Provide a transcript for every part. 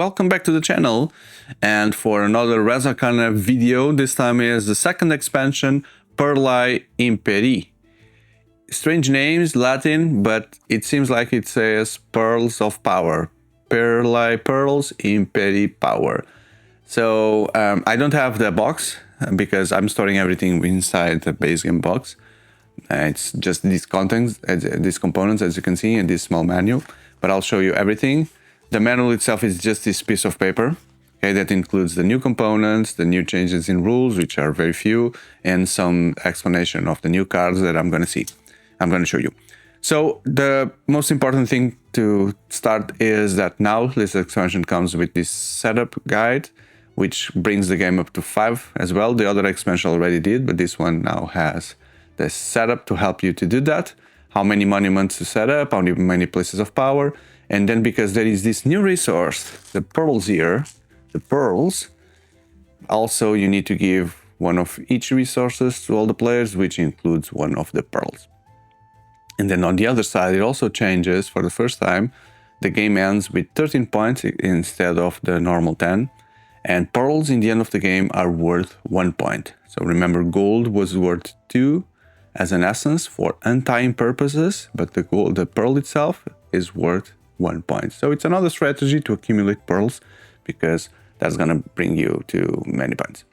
welcome back to the channel and for another Res Arcana video. This time is the second expansion, Perlae Imperii. Strange names, Latin, but it seems like it says Pearls of Power. Perlae Pearls Imperii Power. So I don't have the box because I'm storing everything inside the base game box. It's just these contents, these components, as you can see in this small manual, but I'll show you everything. The manual itself is just this piece of paper, okay, that includes the new components, the new changes in rules, which are very few, and some explanation of the new cards that I'm going to show you. So the most important thing to start is that now this expansion comes with this setup guide, which brings the game up to 5 as well. The other expansion already did, but this one now has the setup to help you to do that. How many monuments to set up, how many places of power. And then because there is this new resource, the pearls here, the pearls, also you need to give one of each resources to all the players, which includes one of the pearls. And then on the other side, it also changes for the first time. The game ends with 13 points instead of the normal 10. And pearls in the end of the game are worth 1 point. So remember, gold was worth 2 as an essence for untying purposes, but the pearl itself is worth 1 point. So it's another strategy to accumulate pearls because that's gonna bring you to many points.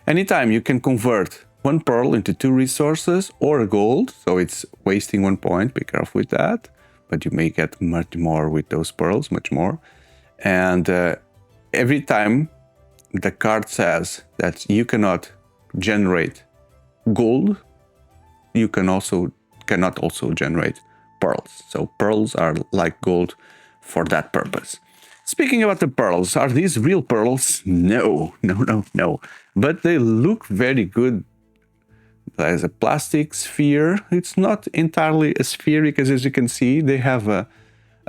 Anytime you can convert 1 pearl into 2 resources or a gold, so it's wasting 1 point, be careful with that, but you may get much more with those pearls, much more. And every time the card says that you cannot generate gold, you cannot also generate pearls. So pearls are like gold for that purpose. Speaking about the pearls, are these real pearls? No. But they look very good as a plastic sphere. It's not entirely a sphere because, as you can see, they have a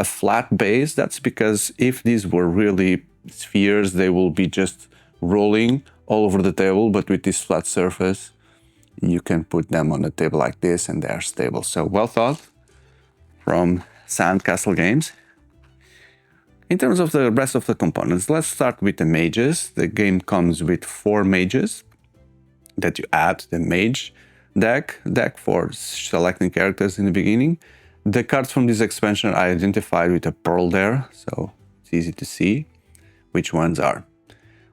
flat base. That's because if these were really spheres, they will be just rolling all over the table, but with this flat surface, you can put them on a table like this and they're stable. So well thought from Sandcastle Games. In terms of the rest of the components, let's start with the mages. The game comes with 4 mages that you add to the mage deck for selecting characters in the beginning. The cards from this expansion are identified with a pearl there, so it's easy to see which ones are.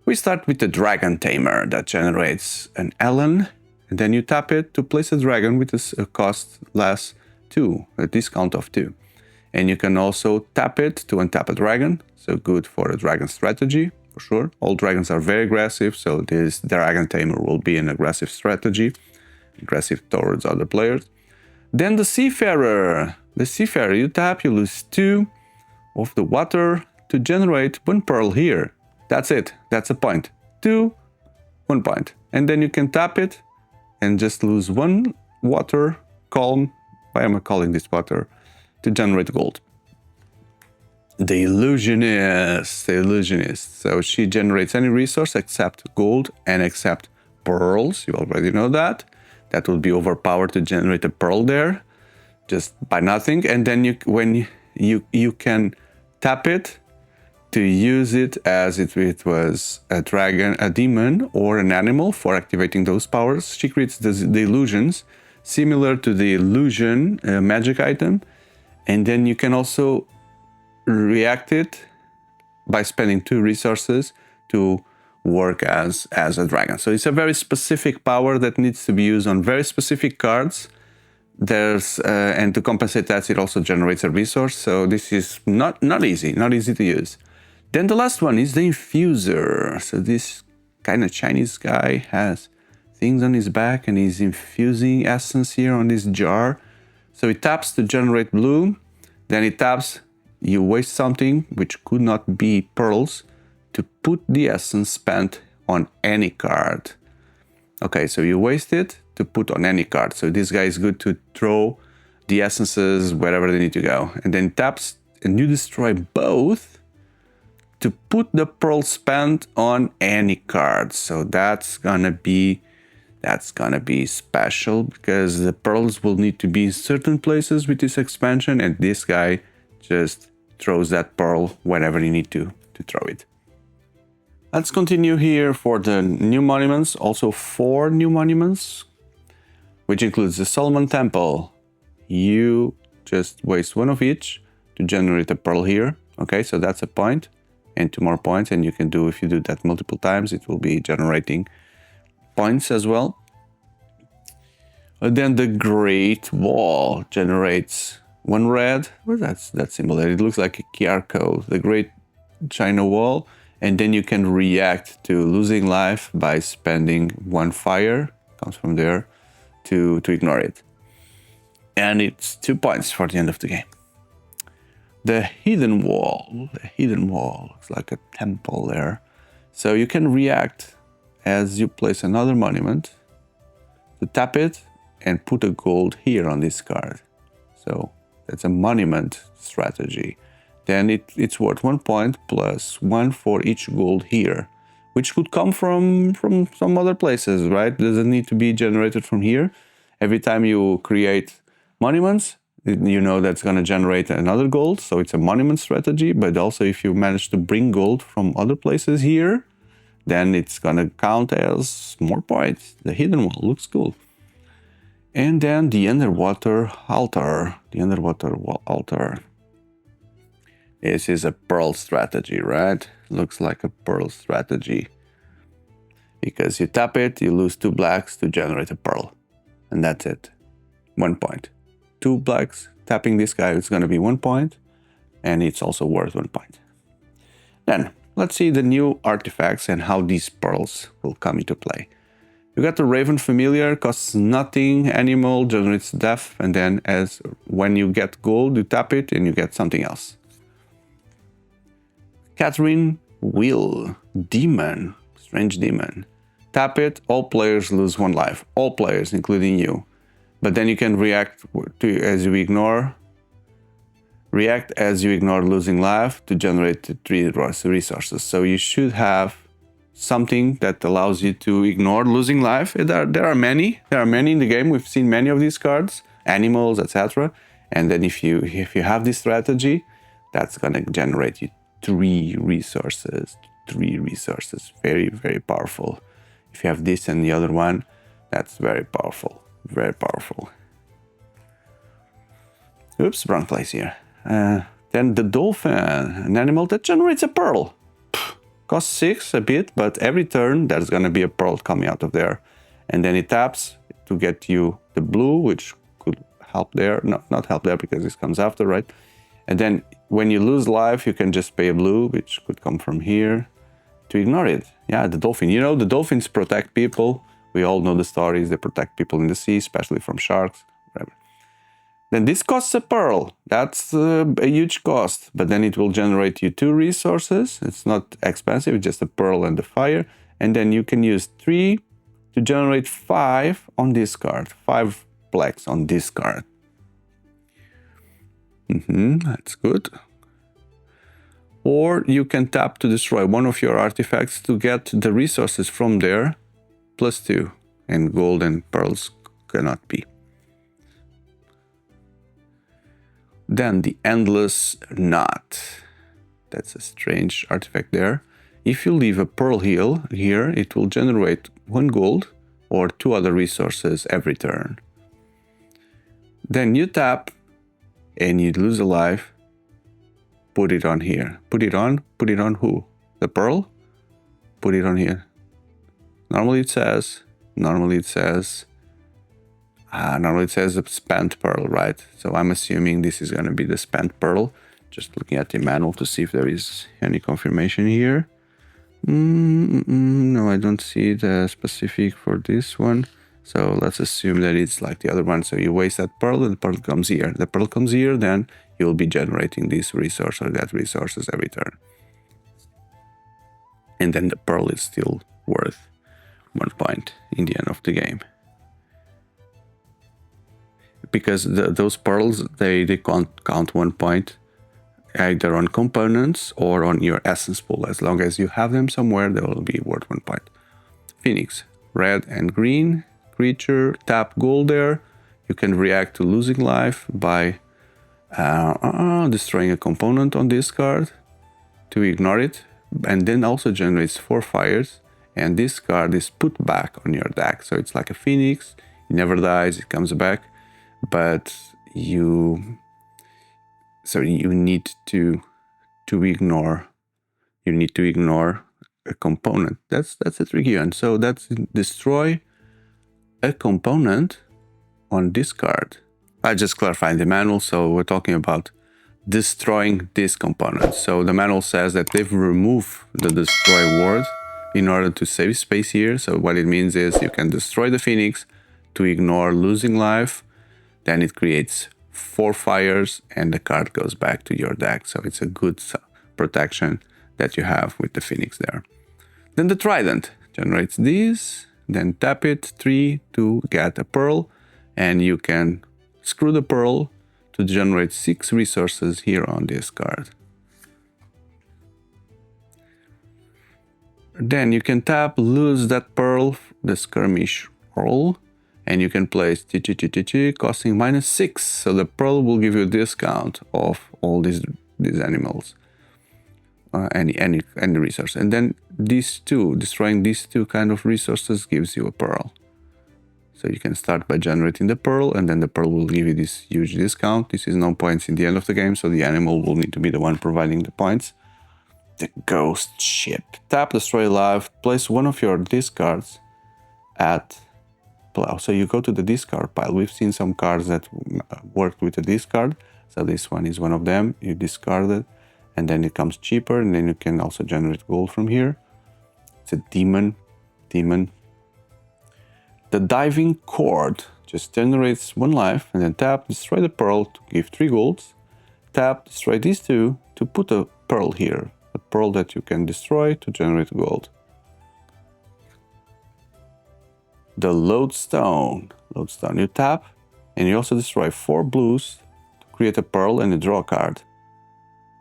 We start with the dragon tamer that generates an Ellen, and then you tap it to place a dragon with a cost less 2, a discount of 2. And you can also tap it to untap a dragon, so good for a dragon strategy, for sure. All dragons are very aggressive, so this dragon tamer will be an aggressive strategy, aggressive towards other players. Then the seafarer. The seafarer, you tap, you lose 2 of the water to generate 1 pearl here. That's it, that's a point. 2, 1 point. And then you can tap it and just lose 1 water column. Why am I calling this water? To generate gold. The illusionist. So she generates any resource except gold and except pearls. You already know that. That will be overpowered to generate a pearl there, just by nothing. And then you can tap it to use it as if it was a dragon, a demon, or an animal for activating those powers. She creates the illusions similar to the illusion magic item. And then you can also react it by spending 2 resources to work as a dragon. So it's a very specific power that needs to be used on very specific cards. And to compensate that, it also generates a resource. So this is not easy to use. Then the last one is the infuser. So this kind of Chinese guy has things on his back and he's infusing essence here on this jar. So it taps to generate blue, then it taps, you waste something, which could not be pearls, to put the essence spent on any card. Okay, so you waste it to put on any card. So this guy is good to throw the essences wherever they need to go. And then taps, and you destroy both to put the pearl spent on any card. So that's gonna be special because the pearls will need to be in certain places with this expansion, and this guy just throws that pearl wherever you need to throw it. Let's continue here for the new monuments. Also 4 new monuments, which includes the Solomon Temple. You just waste 1 of each to generate a pearl here. Okay, so that's a point and 2 more points. And you can do, if you do that multiple times, it will be generating points as well. And then the Great Wall generates 1 red. Where's that symbol there? It looks like a QR code. The Great China Wall. And then you can react to losing life by spending 1 fire, comes from there, to ignore it. And it's 2 points for the end of the game. The Hidden Wall. The Hidden Wall looks like a temple there. So you can react as you place another monument to tap it and put a gold here on this card. So that's a monument strategy. Then it's worth 1 point plus 1 for each gold here, which could come from some other places, right? Doesn't need to be generated from here. Every time you create monuments, you know that's going to generate another gold, so it's a monument strategy. But also if you manage to bring gold from other places here, then it's going to count as more points. The Hidden Wall looks cool. And then the Underwater Altar. The Underwater Altar. This is a pearl strategy, right? Looks like a pearl strategy. Because you tap it, you lose 2 blacks to generate a pearl. And that's it. 1 point. 2 blacks, tapping this guy, it's going to be 1 point. And it's also worth 1 point. Then, let's see the new artifacts and how these pearls will come into play. You got the Raven Familiar, costs nothing, animal, generates death. And then when you get gold, you tap it and you get something else. Catherine Will, Demon, Strange Demon. Tap it, all players lose 1 life. All players, including you. But then you can react as you ignore losing life to generate 3 resources. So you should have something that allows you to ignore losing life. There are many in the game. We've seen many of these cards, animals, etc. And then if you have this strategy, that's gonna generate you 3 resources. 3 resources. Very, very powerful. If you have this and the other one, that's very powerful. Very powerful. Oops, wrong place here. Then the Dolphin, an animal that generates a pearl. Costs 6 a bit, but every turn there's gonna be a pearl coming out of there. And then it taps to get you the blue, which could help there. No, not help there because this comes after, right? And then when you lose life, you can just pay a blue, which could come from here, to ignore it. Yeah, the dolphin. You know, the dolphins protect people. We all know the stories. They protect people in the sea, especially from sharks, whatever. Then this costs a pearl. That's a huge cost. But then it will generate you 2 resources. It's not expensive, it's just a pearl and the fire. And then you can use 3 to generate 5 on this card. 5 blacks on this card. That's good. Or you can tap to destroy one of your artifacts to get the resources from there, +2. And gold and pearls cannot be. Then the Endless Knot. That's a strange artifact there. If you leave a pearl here, it will generate 1 gold or 2 other resources every turn. Then you tap and you lose a life. Put it on here. Put it on who? The pearl? Put it on here. Normally it says a spent pearl, right? So I'm assuming this is going to be the spent pearl. Just looking at the manual to see if there is any confirmation here. No, I don't see the specific for this one. So let's assume that it's like the other one. So you waste that pearl and the pearl comes here. The pearl comes here, then you'll be generating this resource or that resources every turn. And then the pearl is still worth 1 point in the end of the game. Because those pearls, they can't count 1 point either on components or on your essence pool. As long as you have them somewhere, they will be worth 1 point. Phoenix, red and green creature, tap gold there. You can react to losing life by destroying a component on this card to ignore it. and then also generates 4 fires. And this card is put back on your deck. So it's like a phoenix. It never dies, it comes back. But you need to ignore a component. That's a tricky one. So that's destroy a component on this card. I just clarified the manual, so we're talking about destroying this component. So the manual says that they've removed the destroy word in order to save space here. So what it means is you can destroy the phoenix to ignore losing life, then it creates 4 fires and the card goes back to your deck. So it's a good protection that you have with the phoenix there. Then the trident generates these, then tap it 3 to get a pearl, and you can screw the pearl to generate 6 resources here on this card. Then you can tap, lose that pearl, the skirmish roll, and you can place costing -6. So the pearl will give you a discount of all these animals, any resource. And then these two, destroying these 2 kind of resources gives you a pearl. So you can start by generating the pearl, and then the pearl will give you this huge discount. This is no points in the end of the game, so the animal will need to be the one providing the points. The ghost ship. Tap, destroy life, place one of your discards at plow. So you go to the discard pile. We've seen some cards that worked with a discard. So this one is one of them. You discard it, and then it comes cheaper, and then you can also generate gold from here. It's a demon. The diving cord just generates 1 life, and then tap, destroy the pearl to give 3 golds. Tap, destroy these 2 to put a pearl here. A pearl that you can destroy to generate gold. The lodestone. You tap, and you also destroy 4 blues to create a pearl and you draw a card.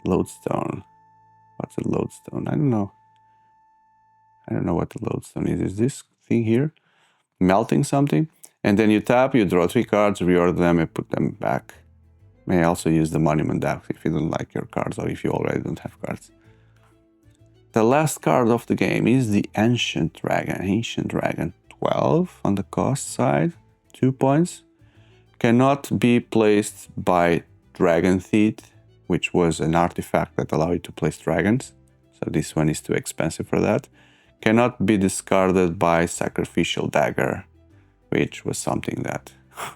Lodestone. What's a lodestone? I don't know what the lodestone is. Is this thing here? Melting something? And then you tap, you draw 3 cards, reorder them and put them back. May also use the monument deck if you don't like your cards or if you already don't have cards. The last card of the game is the Ancient Dragon. 12 on the cost side, 2 points. Cannot be placed by Dragon Teeth, which was an artifact that allowed you to place dragons. So this one is too expensive for that. Cannot be discarded by Sacrificial Dagger, which was something that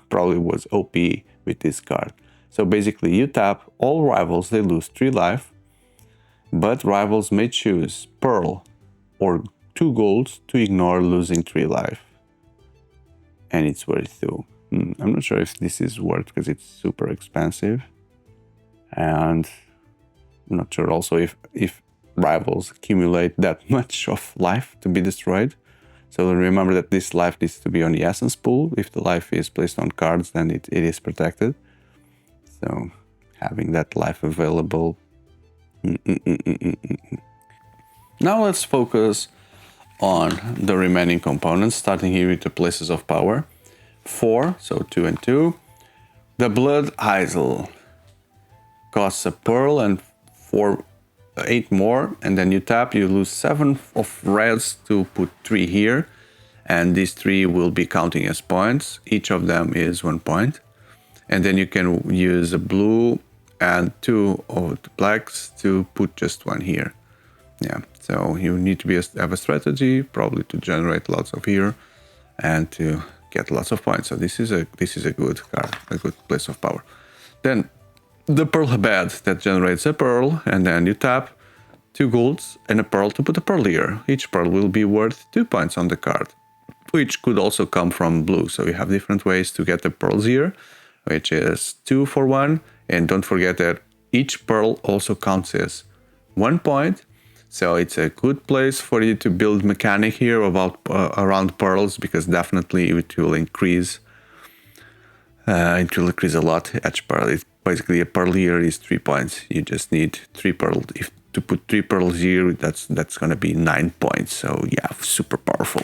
probably was OP with this card. So basically you tap all rivals, they lose 3 life, but rivals may choose Pearl or 2 golds to ignore losing 3 life. And it's worth 2. I'm not sure if this is worth because it's super expensive. And I'm not sure also if rivals accumulate that much of life to be destroyed. So remember that this life needs to be on the essence pool. If the life is placed on cards, then it is protected. So having that life available. Now let's focus on the remaining components, starting here with the places of power. 4, so 2 and 2. The Blood Isle costs a pearl and 8 more, and then you tap, you lose 7 of reds to put 3 here, and these 3 will be counting as points. Each of them is 1 point, and then you can use a blue and 2 of the blacks to put just 1 here. Yeah, so you need to have a strategy, probably to generate lots of here and to get lots of points. So this is a good card, a good place of power. Then the Pearl Bed that generates a pearl, and then you tap 2 golds and a pearl to put a pearl here. Each pearl will be worth 2 points on the card, which could also come from blue. So you have different ways to get the pearls here, which is 2 for 1. And don't forget that each pearl also counts as 1 point. So it's a good place for you to build mechanic here around pearls, because definitely it will increase. It will increase a lot. Each pearl, basically a pearl here is 3 points. You just need 3 pearls. If to put 3 pearls here, that's gonna be 9 points. So yeah, super powerful.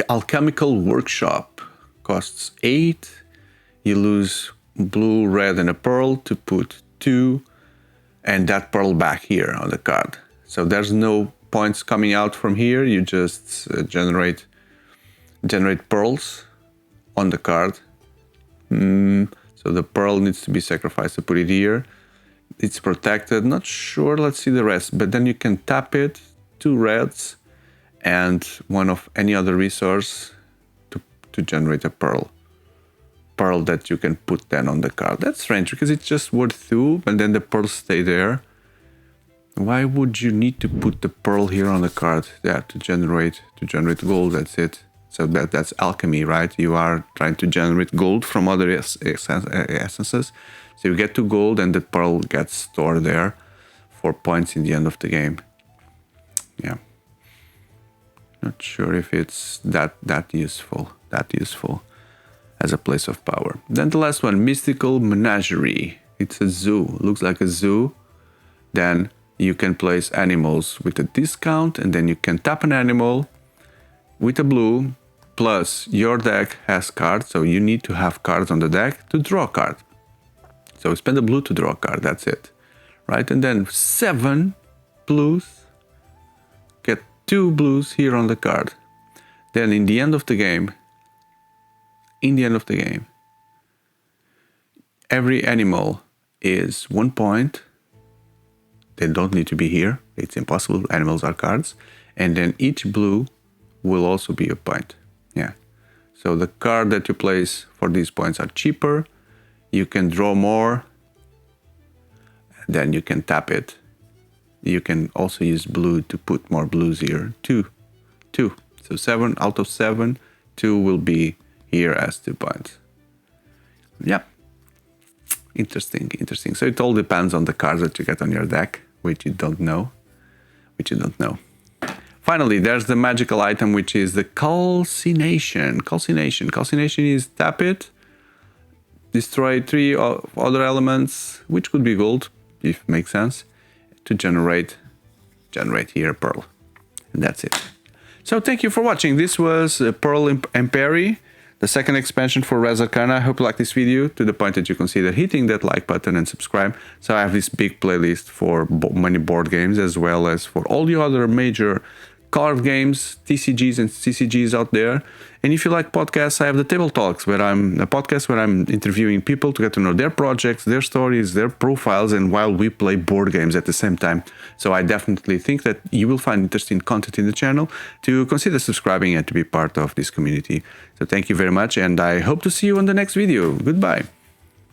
Alchemical Workshop costs 8. You lose blue, red, and a pearl to put 2 and that pearl back here on the card. So there's no points coming out from here. You just generate pearls on the card. So the pearl needs to be sacrificed to put it here. It's protected, not sure, let's see the rest. But then you can tap it, 2 reds, and one of any other resource to generate a pearl that you can put then on the card. That's strange because it's just worth 2, and then the pearls stay there. Why would you need to put the pearl here on the card? Yeah, to generate gold. That's it. So that's alchemy, right? You are trying to generate gold from other essences. So you get 2 gold, and the pearl gets stored there for points in the end of the game. Yeah. Not sure if it's that useful as a place of power. Then the last one, Mystical Menagerie. It's a zoo. Looks like a zoo. Then you can place animals with a discount, and then you can tap an animal with a blue, plus your deck has cards, so you need to have cards on the deck to draw a card. So spend a blue to draw a card, that's it. Right? And then 7 blues, get 2 blues here on the card. Then in the end of the game, every animal is 1 point. They don't need to be here. It's impossible. Animals are cards. And then each blue will also be a point. Yeah. So the card that you place for these points are cheaper. You can draw more. Then you can tap it. You can also use blue to put more blues here. 2. So 7 out of 7. 2 will be here as 2 points. Yeah. Interesting. So it all depends on the cards that you get on your deck, which you don't know. Finally, there's the magical item, which is the calcination. Calcination is tap it, destroy 3 other elements, which could be gold, if it makes sense, to generate here a pearl. And that's it. So thank you for watching. This was Perlae Imperii, the second expansion for Res Arcana. I hope you like this video to the point that you consider hitting that like button and subscribe. So I have this big playlist for many board games, as well as for all the other major card games, TCGs and CCGs out there. And if you like podcasts, I have the Table Talks, where I'm interviewing people to get to know their projects, their stories, their profiles, and while we play board games at the same time. So I definitely think that you will find interesting content in the channel to consider subscribing and to be part of this community. So thank you very much, and I hope to see you on the next video. Goodbye.